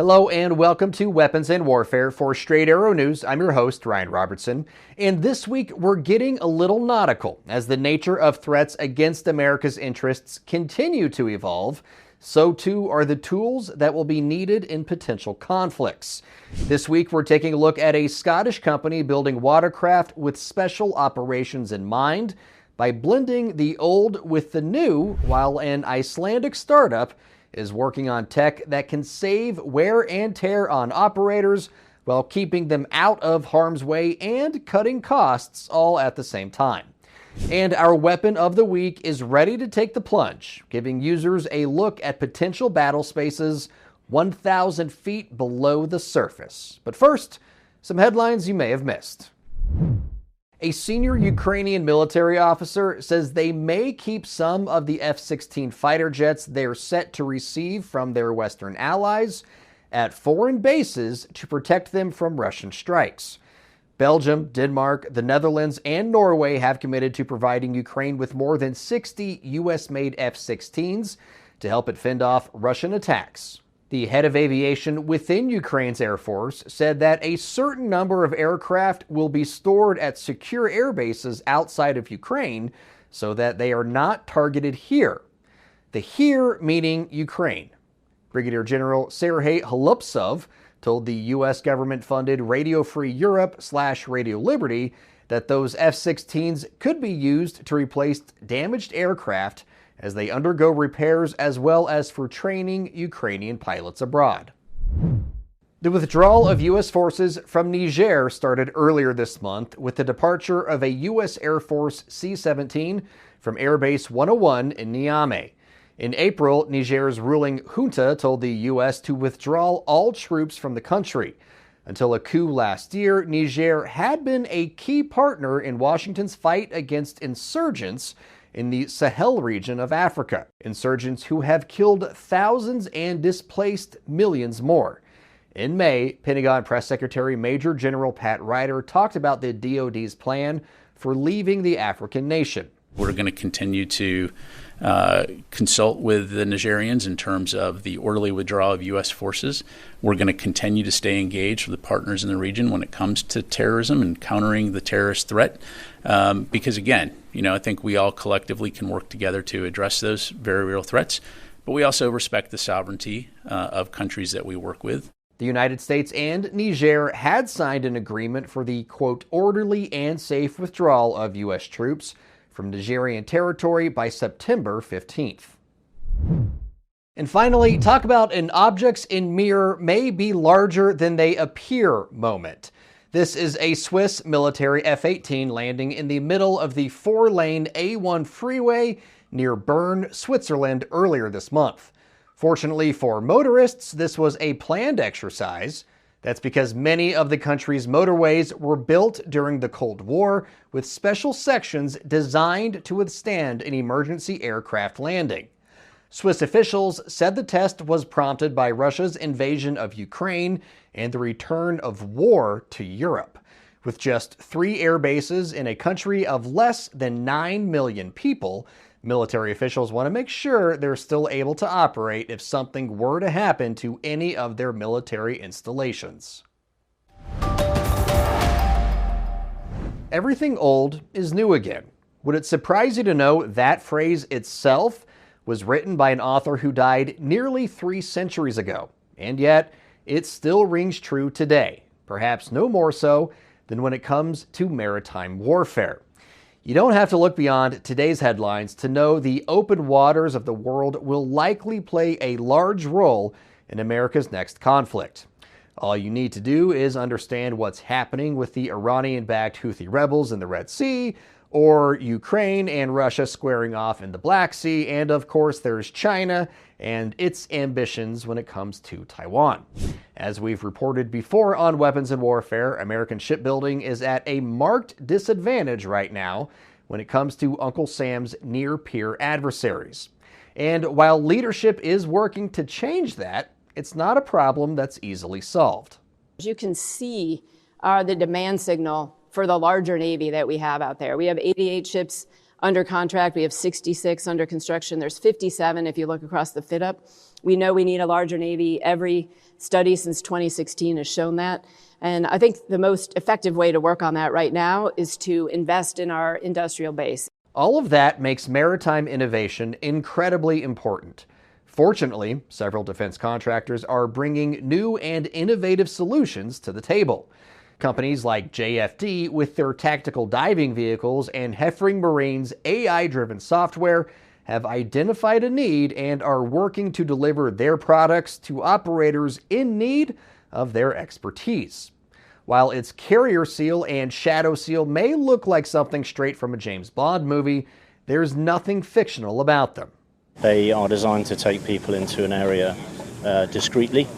Hello and welcome to Weapons and Warfare for Straight Arrow News. I'm your host, Ryan Robertson, and this week we're getting a little nautical as the nature of threats against America's interests continue to evolve. So too are the tools that will be needed in potential conflicts. This week we're taking a look at a Scottish company building watercraft with special operations in mind by blending the old with the new, while an Icelandic startup is working on tech that can save wear and tear on operators while keeping them out of harm's way and cutting costs all at the same time. And our weapon of the week is ready to take the plunge, giving users a look at potential battle spaces 1,000 feet below the surface. But first, some headlines you may have missed. A senior Ukrainian military officer says they may keep some of the F-16 fighter jets they're set to receive from their Western allies at foreign bases to protect them from Russian strikes. Belgium, Denmark, the Netherlands, and Norway have committed to providing Ukraine with more than 60 U.S.-made F-16s to help it fend off Russian attacks. The head of aviation within Ukraine's Air Force said that a certain number of aircraft will be stored at secure air bases outside of Ukraine so that they are not targeted here. The here meaning Ukraine. Brigadier General Sergei Halupsov told the U.S. government-funded Radio Free Europe/Radio Liberty that those F-16s could be used to replace damaged aircraft as they undergo repairs, as well as for training Ukrainian pilots abroad. The withdrawal of U.S. forces from Niger started earlier this month with the departure of a U.S. Air Force C-17 from Air Base 101 in Niamey. In April, Niger's ruling junta told the U.S. to withdraw all troops from the country. Until a coup last year, Niger had been a key partner in Washington's fight against insurgents in the Sahel region of Africa, insurgents who have killed thousands and displaced millions more. In May, Pentagon Press Secretary Major General Pat Ryder talked about the DoD's plan for leaving the African nation. We're going to continue to consult with the Nigerians in terms of the orderly withdrawal of U.S. forces. We're going to continue to stay engaged with the partners in the region when it comes to terrorism and countering the terrorist threat. Because again, I think we all collectively can work together to address those very real threats, but we also respect the sovereignty of countries that we work with. The United States and Niger had signed an agreement for the, quote, orderly and safe withdrawal of U.S. troops from Nigerian territory by September 15th. And finally, talk about an objects in mirror may be larger than they appear moment. This is a Swiss military F-18 landing in the middle of the 4-lane A1 freeway near Bern, Switzerland earlier this month. Fortunately for motorists, this was a planned exercise. That's because many of the country's motorways were built during the Cold War with special sections designed to withstand an emergency aircraft landing. Swiss officials said the test was prompted by Russia's invasion of Ukraine and the return of war to Europe. With just 3 air bases in a country of less than 9 million people, military officials want to make sure they're still able to operate if something were to happen to any of their military installations. Everything old is new again. Would it surprise you to know that phrase itself was written by an author who died nearly 3 centuries ago, and yet it still rings true today, perhaps no more so than when it comes to maritime warfare. You don't have to look beyond today's headlines to know the open waters of the world will likely play a large role in America's next conflict. All you need to do is understand what's happening with the Iranian-backed Houthi rebels in the Red Sea, or Ukraine and Russia squaring off in the Black Sea, and of course there's China and its ambitions when it comes to Taiwan. As we've reported before on Weapons and Warfare, American shipbuilding is at a marked disadvantage right now when it comes to Uncle Sam's near-peer adversaries. And while leadership is working to change that, it's not a problem that's easily solved. As you can see, the demand signal for the larger Navy that we have out there. We have 88 ships under contract. We have 66 under construction. There's 57 if you look across the fit up. We know we need a larger Navy. Every study since 2016 has shown that. And I think the most effective way to work on that right now is to invest in our industrial base. All of that makes maritime innovation incredibly important. Fortunately, several defense contractors are bringing new and innovative solutions to the table. Companies like JFD, with their tactical diving vehicles, and Heffring Marine's AI-driven software, have identified a need and are working to deliver their products to operators in need of their expertise. While its carrier seal and shadow seal may look like something straight from a James Bond movie, there's nothing fictional about them. They are designed to take people into an area discreetly,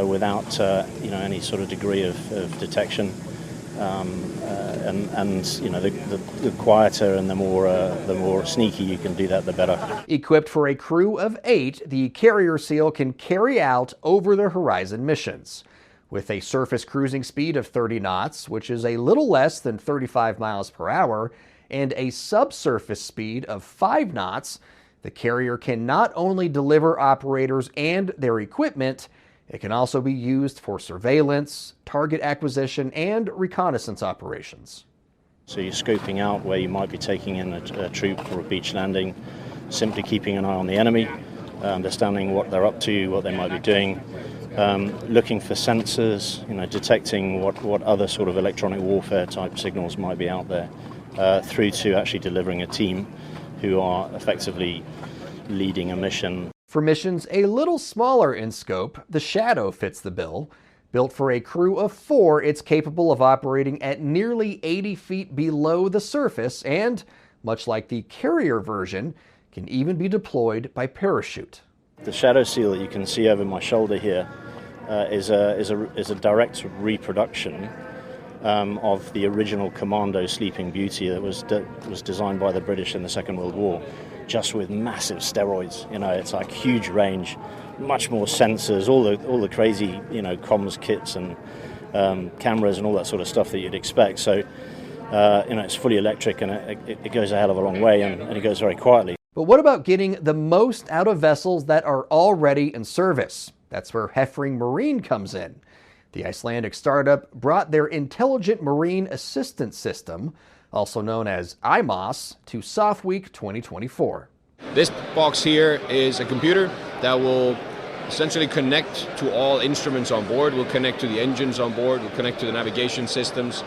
without any sort of degree of detection, and the quieter and the more sneaky you can do that, the better. Equipped for a crew of 8, the carrier seal can carry out over-the-horizon missions. With a surface cruising speed of 30 knots, which is a little less than 35 miles per hour, and a subsurface speed of 5 knots, the carrier can not only deliver operators and their equipment, it can also be used for surveillance, target acquisition, and reconnaissance operations. So you're scoping out where you might be taking in a troop for a beach landing, simply keeping an eye on the enemy, understanding what they're up to, what they might be doing, looking for sensors, detecting what other sort of electronic warfare type signals might be out there, through to actually delivering a team who are effectively leading a mission. For missions a little smaller in scope, the Shadow fits the bill. Built for a crew of 4, it's capable of operating at nearly 80 feet below the surface and, much like the carrier version, can even be deployed by parachute. The Shadow seal that you can see over my shoulder here is a direct reproduction of the original Commando Sleeping Beauty that was designed by the British in the Second World War, just with massive steroids. It's like huge range, much more sensors, all the crazy comms kits and cameras and all that sort of stuff that you'd expect. So it's fully electric, and it goes a hell of a long way, and it goes very quietly. But what about getting the most out of vessels that are already in service? That's where Heffring Marine comes in. The Icelandic startup brought their Intelligent Marine Assistance System, also known as IMOS, to SOF Week 2024. This box here is a computer that will essentially connect to all instruments on board, will connect to the engines on board, will connect to the navigation systems,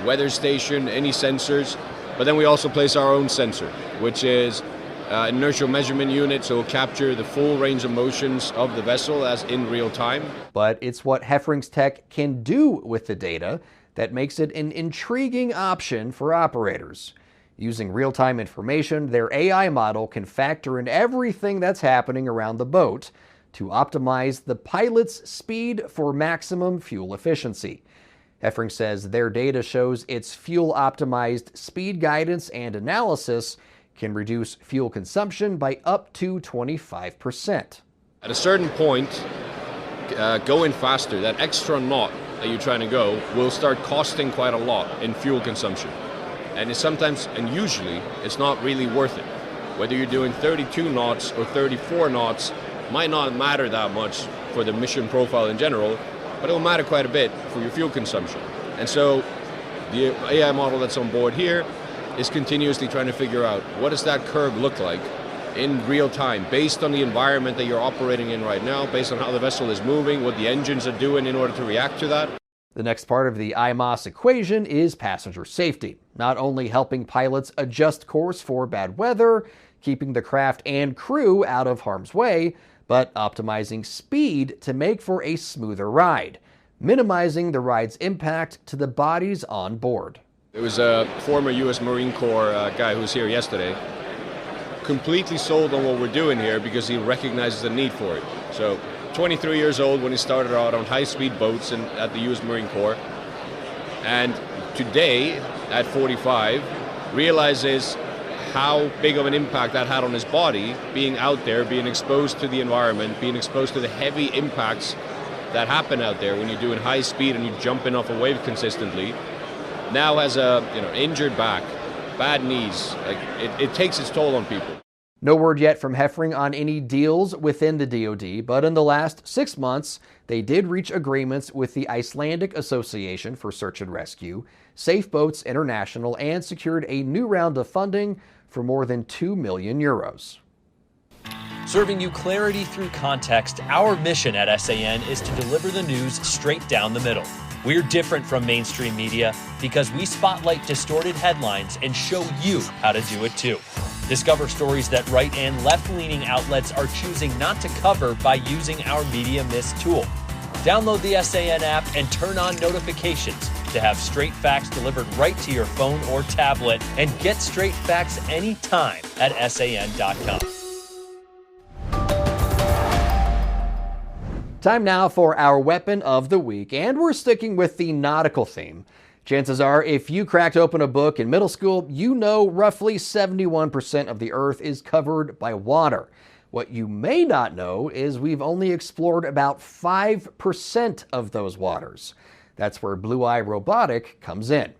weather station, any sensors. But then we also place our own sensor, which is an inertial measurement unit, so it will capture the full range of motions of the vessel as in real time. But it's what Heffring's tech can do with the data that makes it an intriguing option for operators. Using real-time information, their AI model can factor in everything that's happening around the boat to optimize the pilot's speed for maximum fuel efficiency. Heffring says their data shows its fuel-optimized speed guidance and analysis can reduce fuel consumption by up to 25%. At a certain point, going faster, that extra knot that you're trying to go, will start costing quite a lot in fuel consumption. And usually, it's not really worth it. Whether you're doing 32 knots or 34 knots might not matter that much for the mission profile in general, but it will matter quite a bit for your fuel consumption. And so the AI model that's on board here is continuously trying to figure out what does that curve look like in real time, based on the environment that you're operating in right now, based on how the vessel is moving, what the engines are doing in order to react to that. The next part of the IMOS equation is passenger safety, not only helping pilots adjust course for bad weather, keeping the craft and crew out of harm's way, but optimizing speed to make for a smoother ride, minimizing the ride's impact to the bodies on board. There was a former U.S. Marine Corps guy who was here yesterday, completely sold on what we're doing here because he recognizes the need for it. So 23 years old when he started out on high-speed boats at the U.S. Marine Corps, and today, at 45, realizes how big of an impact that had on his body, being out there, being exposed to the environment, being exposed to the heavy impacts that happen out there when you're doing high speed and you're jumping off a wave consistently. Now has a injured back, bad knees. Like it takes its toll on people. No word yet from Heffering on any deals within the DoD, but in the last 6 months, they did reach agreements with the Icelandic Association for Search and Rescue, Safe Boats International, and secured a new round of funding for more than €2 million. Serving you clarity through context, our mission at SAN is to deliver the news straight down the middle. We're different from mainstream media because we spotlight distorted headlines and show you how to do it too. Discover stories that right and left-leaning outlets are choosing not to cover by using our Media Mist tool. Download the SAN app and turn on notifications to have straight facts delivered right to your phone or tablet, and get straight facts anytime at SAN.com. Time now for our weapon of the week, and we're sticking with the nautical theme. Chances are, if you cracked open a book in middle school, you know roughly 71% of the Earth is covered by water. What you may not know is we've only explored about 5% of those waters. That's where Blueye Robotics comes in.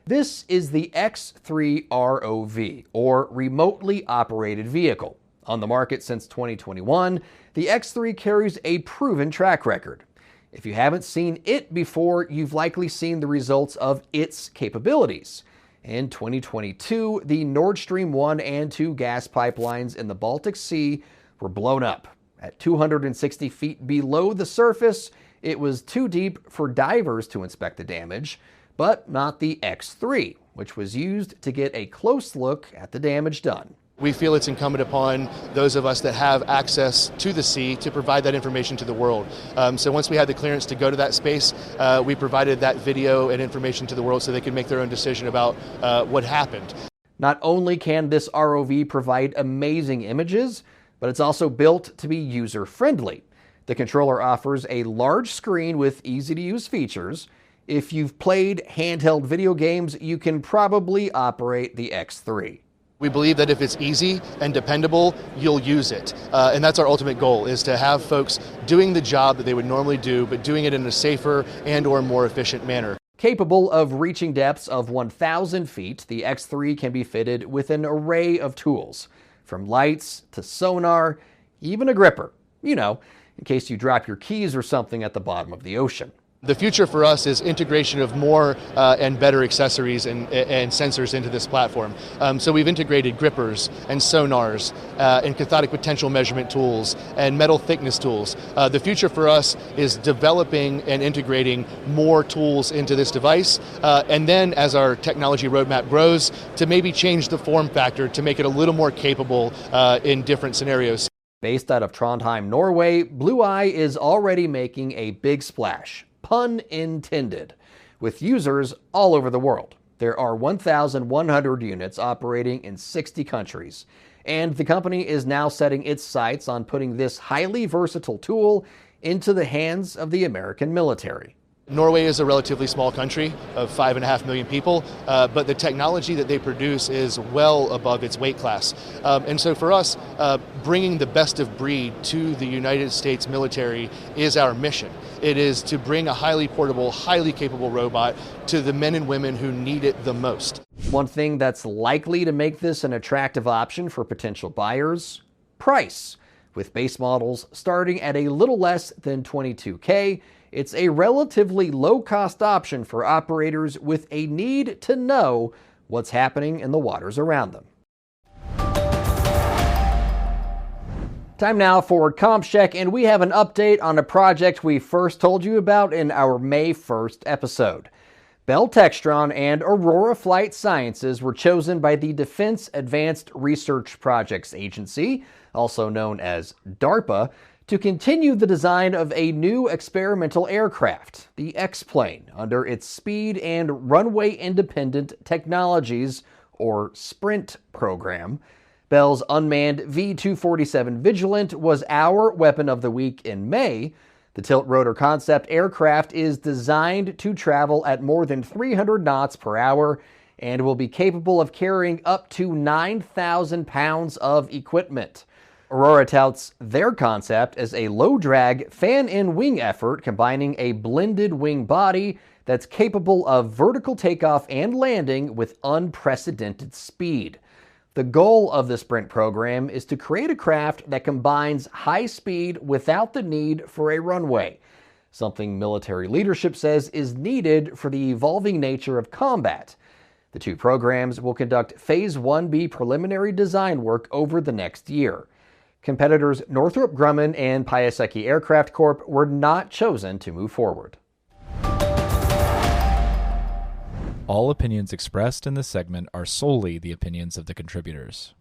This is the X3 ROV, or Remotely Operated Vehicle. On the market since 2021, the X3 carries a proven track record. If you haven't seen it before, you've likely seen the results of its capabilities. In 2022, the Nord Stream 1 and 2 gas pipelines in the Baltic Sea were blown up. At 260 feet below the surface, it was too deep for divers to inspect the damage, but not the X3, which was used to get a close look at the damage done. We feel it's incumbent upon those of us that have access to the sea to provide that information to the world. So once we had the clearance to go to that space, we provided that video and information to the world so they could make their own decision about what happened. Not only can this ROV provide amazing images, but it's also built to be user-friendly. The controller offers a large screen with easy-to-use features. If you've played handheld video games, you can probably operate the X3. We believe that if it's easy and dependable, you'll use it. And that's our ultimate goal, is to have folks doing the job that they would normally do, but doing it in a safer and or more efficient manner. Capable of reaching depths of 1,000 feet, the X3 can be fitted with an array of tools, from lights to sonar, even a gripper, in case you drop your keys or something at the bottom of the ocean. The future for us is integration of more and better accessories and sensors into this platform. So we've integrated grippers and sonars and cathodic potential measurement tools and metal thickness tools. The future for us is developing and integrating more tools into this device, and then as our technology roadmap grows, to maybe change the form factor to make it a little more capable in different scenarios. Based out of Trondheim, Norway, Blueye is already making a big splash. Pun intended, with users all over the world. There are 1,100 units operating in 60 countries, and the company is now setting its sights on putting this highly versatile tool into the hands of the American military. Norway is a relatively small country of 5.5 million people, but the technology that they produce is well above its weight class. And so for us, bringing the best of breed to the United States military is our mission. It is to bring a highly portable, highly capable robot to the men and women who need it the most. One thing that's likely to make this an attractive option for potential buyers: price. With base models starting at a little less than $22K, it's a relatively low-cost option for operators with a need to know what's happening in the waters around them. Time now for CompCheck, and we have an update on a project we first told you about in our May 1st episode. Bell Textron and Aurora Flight Sciences were chosen by the Defense Advanced Research Projects Agency, also known as DARPA, to continue the design of a new experimental aircraft, the X-Plane, under its Speed and Runway Independent Technologies, or SPRINT program. Bell's unmanned V-247 Vigilant was our weapon of the week in May. The tilt-rotor concept aircraft is designed to travel at more than 300 knots per hour and will be capable of carrying up to 9,000 pounds of equipment. Aurora touts their concept as a low-drag, fan-in wing effort combining a blended wing body, that's capable of vertical takeoff and landing with unprecedented speed. The goal of the Sprint program is to create a craft that combines high speed without the need for a runway, something military leadership says is needed for the evolving nature of combat. The two programs will conduct Phase 1B preliminary design work over the next year. Competitors Northrop Grumman and Piasecki Aircraft Corp were not chosen to move forward. All opinions expressed in this segment are solely the opinions of the contributors.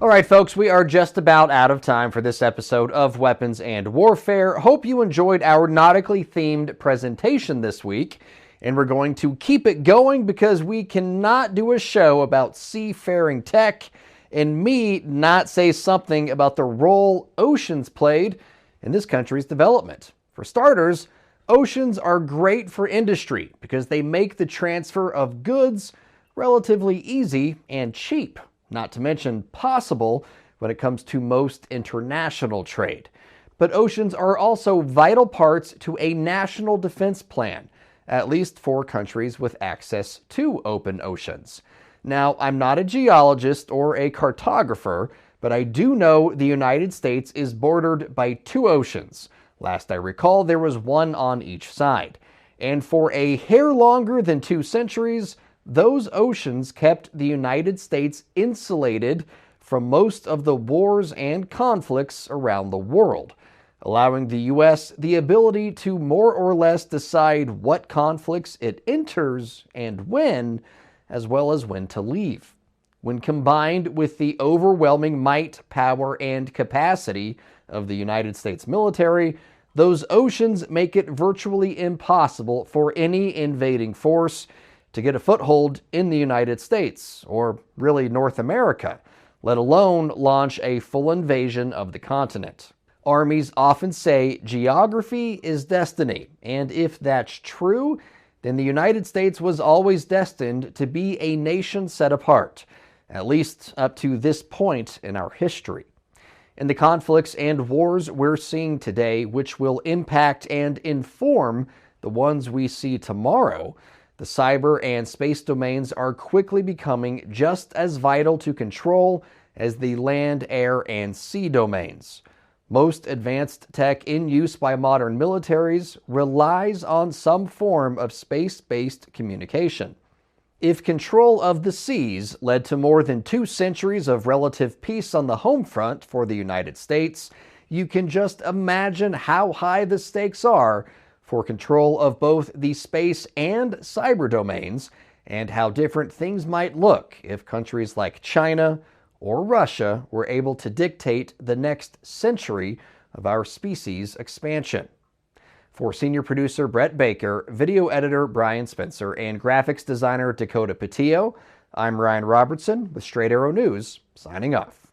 All right, folks, we are just about out of time for this episode of Weapons and Warfare. Hope you enjoyed our nautically themed presentation this week, and we're going to keep it going because we cannot do a show about seafaring tech and me not say something about the role oceans played in this country's development. For starters, oceans are great for industry because they make the transfer of goods relatively easy and cheap, not to mention possible when it comes to most international trade. But oceans are also vital parts to a national defense plan, at least for countries with access to open oceans. Now, I'm not a geologist or a cartographer, but I do know the United States is bordered by two oceans. Last I recall, there was one on each side. And for a hair longer than 2 centuries, those oceans kept the United States insulated from most of the wars and conflicts around the world, allowing the U.S. the ability to more or less decide what conflicts it enters and when, as well as when to leave. When combined with the overwhelming might, power, and capacity of the United States military, those oceans make it virtually impossible for any invading force to get a foothold in the United States, or really North America, let alone launch a full invasion of the continent. Armies often say geography is destiny, and if that's true, then the United States was always destined to be a nation set apart, at least up to this point in our history. In the conflicts and wars we're seeing today, which will impact and inform the ones we see tomorrow, the cyber and space domains are quickly becoming just as vital to control as the land, air, and sea domains. Most advanced tech in use by modern militaries relies on some form of space-based communication. If control of the seas led to more than 2 centuries of relative peace on the home front for the United States, you can just imagine how high the stakes are for control of both the space and cyber domains, and how different things might look if countries like China or Russia were able to dictate the next century of our species' expansion. For senior producer Brett Baker, video editor Brian Spencer, and graphics designer Dakota Patillo, I'm Ryan Robertson with Straight Arrow News, signing off.